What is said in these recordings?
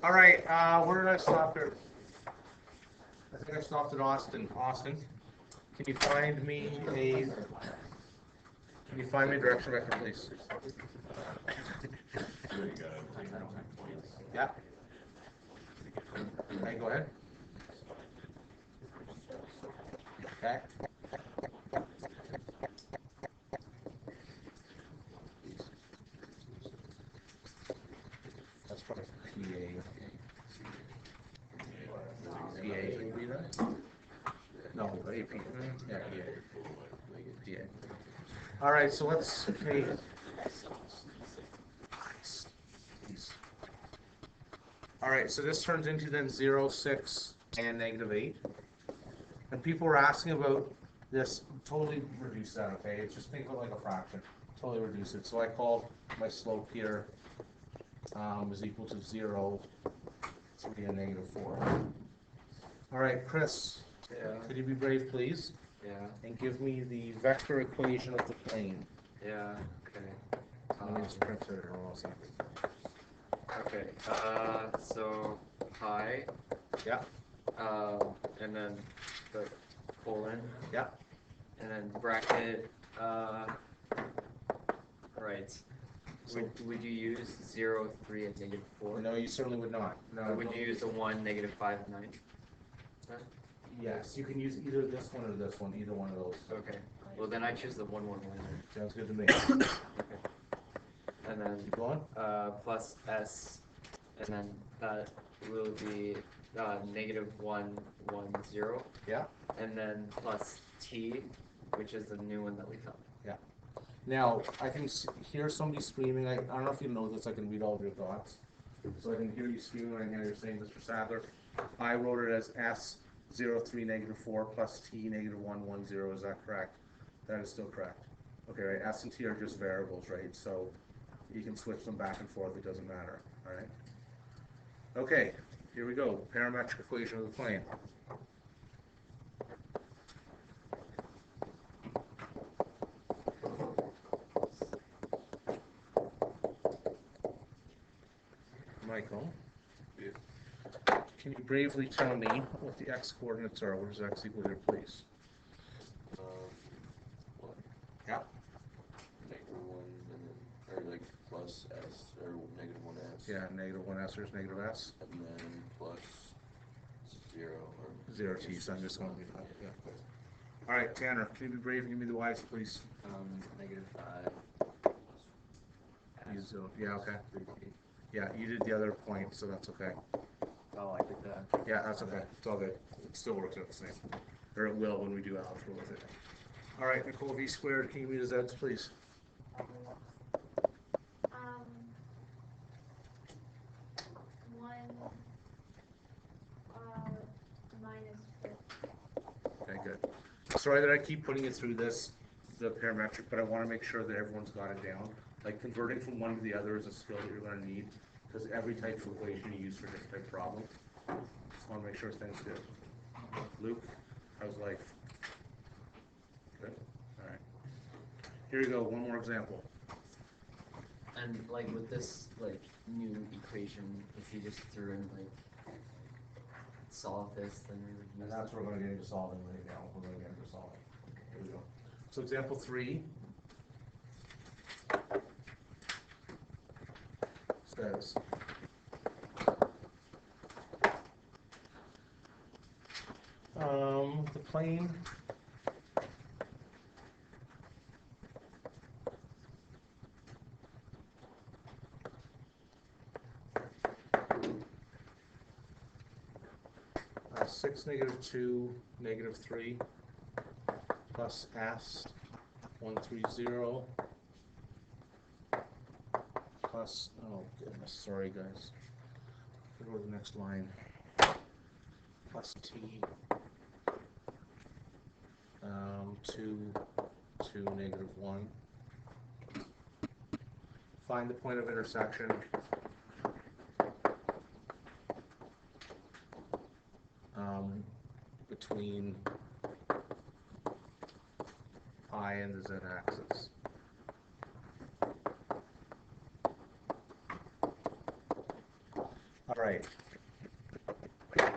All right, where did I stop here? I think I stopped at Austin. Austin, can you find me a direction vector, please? Yeah. Okay, go ahead. Okay. That's probably PA. PA would be that? No, AP. Yeah, PA. All right, so let's, okay. All right, so this turns into then 0, 6, and -8. And people were asking about this, totally reduce that, okay? It's just think of it like a fraction. Totally reduce it. So I called my slope here is equal to 0, 3, and -4. All right, Chris, could you be brave, please? Yeah. And give me the vector equation of the plane. Yeah. Okay. Let me just print it or else. Okay. So pi. Yeah. And then the colon. Yeah. And then bracket. Right. So Would you use 0, 3, and -4? No, you certainly would not. No. Or would you use the 1, -5, 9? Yes, you can use either this one or this one, either one of those. Okay. Well, then I choose the 1, 1, 1. Sounds good to me. Okay. And then Keep going. Plus s, and then that will be -1, 1, 0. Yeah. And then plus t, which is the new one that we found. Yeah. Now, I can hear somebody screaming. I don't know if you know this. I can read all of your thoughts. So I can hear you screaming right now. You're saying, Mr. Sadler, I wrote it as S 0, 3, -4 plus T -1, 1, 0. Is that correct? That is still correct. Okay, right? S and T are just variables, right? So you can switch them back and forth. It doesn't matter. All right. Okay, here we go. Parametric equation of the plane. Michael, can you bravely tell me what the x coordinates are? What does x equal here, please? Yeah. -1 and then, or like plus s or -1s. Yeah, -1s or -s. And then plus 0 or 0t. So I'm just going to be fine. Yeah. All right, Tanner, can you be brave and give me the y's, please? -5. Use 0. Yeah. Okay. Yeah, you did the other point, so that's okay. Oh, I did that. Yeah, that's okay. It's all good. It still works out the same. Or it will when we do algebra with it. All right, Nicole, v squared, can you read the z's, please? 1 -4. Okay, good. Sorry that I keep putting it through this, the parametric, but I want to make sure that everyone's got it down. Like converting from one to the other is a skill that you're going to need because every type of equation you use for different type of problem. Just want to make sure things good. Luke, how's life? Good? All right. Here you go, one more example. And like with this like new equation, if you just threw in like solve this, then we would use. And that's what we're going to get into solving right now. We're going to get into solving. Here we go. So example 3 says the plane has 6, -2, -3 plus s 130 plus, oh goodness, sorry guys, go to the next line, plus t 2, 2, -1. Find the point of intersection between pi and the z-axis. All right. Okay.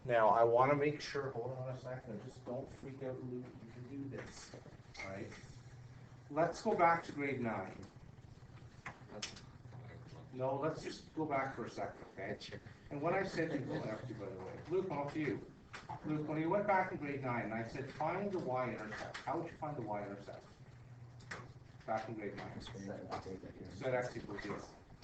Now, I want to make sure, hold on a second, just don't freak out, Luke, you can do this, all right? Let's go back to grade 9. No, let's just go back for a second, okay? And when I said, you don't have to, by the way, Luke, on to you. Luke, when you went back in grade 9, and I said, find the y-intercept, how would you find the y-intercept? Back in grade 9. Set x equals 0,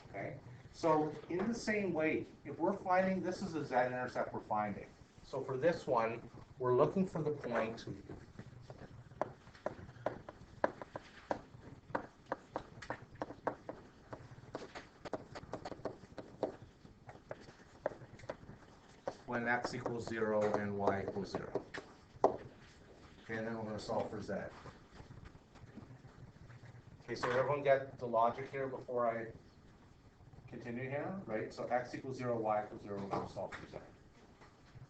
okay? So, in the same way, if we're finding, this is a z-intercept we're finding. So for this one, we're looking for the point when x equals 0 and y equals 0. Okay, and then we're going to solve for z. Okay, so everyone get the logic here before I continue here, right? So x equals 0, y equals 0, we're going to solve for z.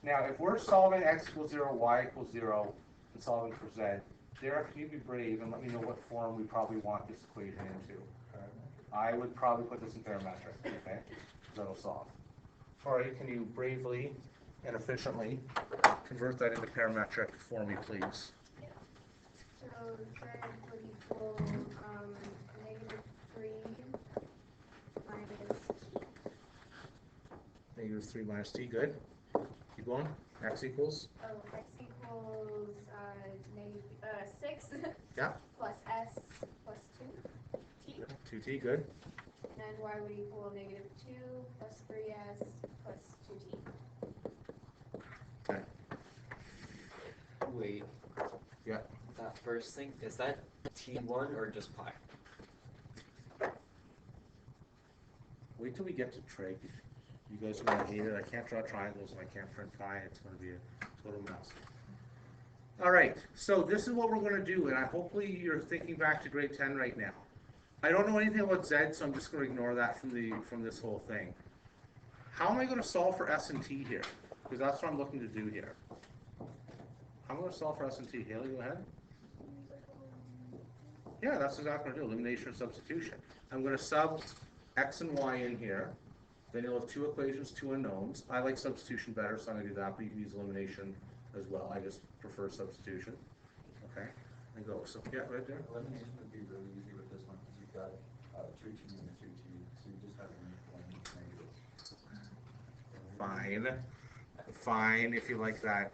Now, if we're solving x equals 0, y equals 0, and solving for z, Derek, can you be brave and let me know what form we probably want this equation into? I would probably put this in parametric, okay? That'll solve. All right, can you bravely and efficiently convert that into parametric for me, please? Yep. So z would equal -3 minus t. -3 minus t, good. Keep going. X equals? Oh, x equals 6 Yeah. plus s plus 2t. 2t, good. And y would equal -2 plus 3s plus 2t. Okay. Wait. Yeah. That first thing, is that T1 or just pi? Wait till we get to trig. You guys are going to hate it. I can't draw triangles and I can't print pi. It's going to be a total mess. All right, so this is what we're going to do, and hopefully you're thinking back to grade 10 right now. I don't know anything about z, so I'm just going to ignore that from this whole thing. How am I going to solve for s and t here? Because that's what I'm looking to do here. How am I going to solve for s and t? Haley, go ahead. Yeah, that's exactly what I do, elimination or substitution. I'm going to sub x and y in here. Then you'll have two equations, two unknowns. I like substitution better, so I'm going to do that, but you can use elimination as well. I just prefer substitution. Okay, and go. So, yeah, right there. Elimination would be really easy with this one because you've got 2t and a 2t, so you just have to make one negative. Fine. Fine, if you like that.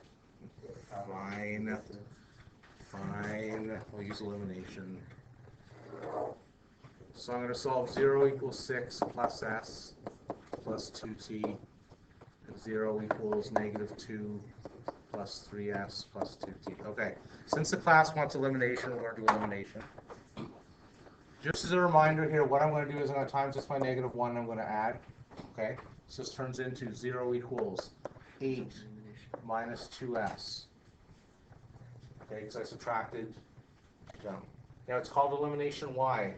Fine. Fine. We'll use elimination. So I'm going to solve 0 equals 6 plus s plus 2t. And 0 equals -2 plus 3s plus 2t. Okay, since the class wants elimination, we're going to do elimination. Just as a reminder here, what I'm going to do is I'm going to times this by -1, and I'm going to add. Okay, so this turns into 0 equals 8 minus 2s. Okay, because I subtracted them. Now it's called elimination. Why?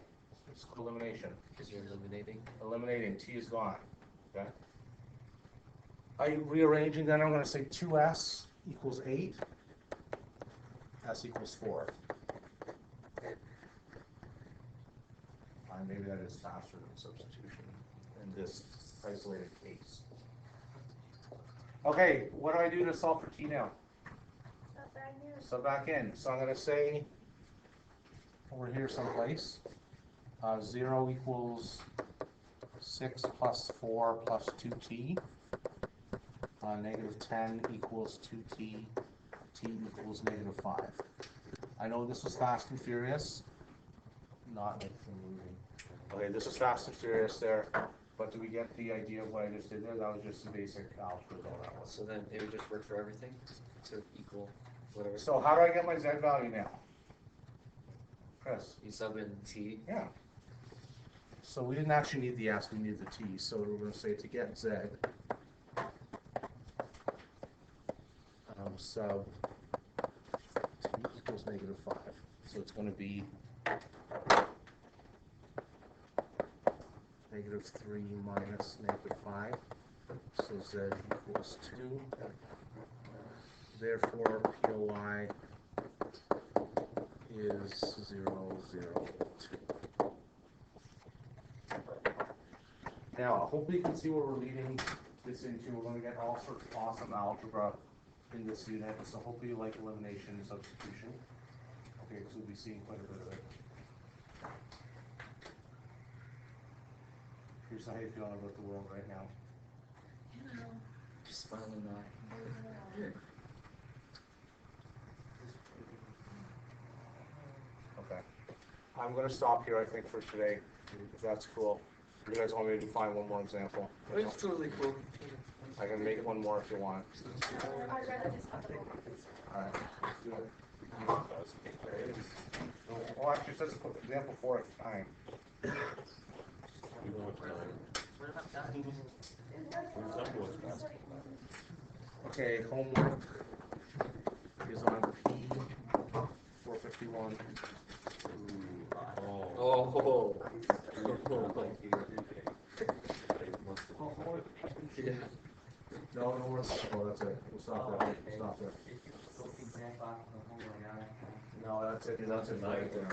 It's called elimination. Because you're eliminating. Eliminating. T is gone. Okay. Rearranging, then I'm going to say 2s equals 8. S equals 4. Maybe that is faster than substitution in this isolated case. Okay, what do I do to solve for t now? Up back here. So back in. So I'm going to say over here someplace, 0 equals 6 plus 4 plus 2t. -10 equals 2t. T equals -5. I know this was fast and furious. Not like the movie. Okay, this was fast and furious there. But do we get the idea of what I just did there? That was just some basic algebra, all that was. So then it would just work for everything to equal whatever. So how do I get my z value now? Chris? You sub in t. Yeah. So we didn't actually need the s, we needed the t. So we're going to say to get z, sub t equals -5. So it's going to be -3 minus -5. So z equals 2. Therefore, POI is 0, 0, 2. Now, hopefully you can see where we're leading this into, we're gonna get all sorts of awesome algebra in this unit, so hopefully you like elimination and substitution. Okay, because we'll be seeing quite a bit of it. Here's how you feeling about the world right now. Just finally not. Okay. I'm gonna stop here, I think, for today, if that's cool. You guys want me to find one more example? It's totally cool. I can make one more if you want. I'd rather just have the homework. Alright, let's do it. Well, actually, it says example 4 at time. Okay, homework is on P451. Oh. Yeah. No, no more. Oh, that's it. We'll stop there. We'll stop there. No, that's it. That's it. Right there.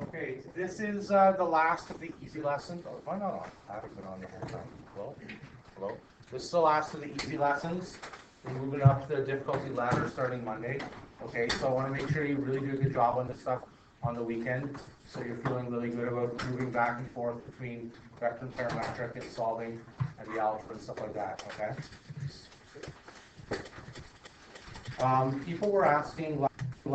Okay, this is the last of the easy lessons. Oh, why not? I haven't been on the whole time. Hello? Hello? This is the last of the easy lessons. We're moving up the difficulty ladder starting Monday. Okay, so I want to make sure you really do a good job on this stuff on the weekend, so you're feeling really good about moving back and forth between vector and parametric and solving and the algebra and stuff like that, okay? People were asking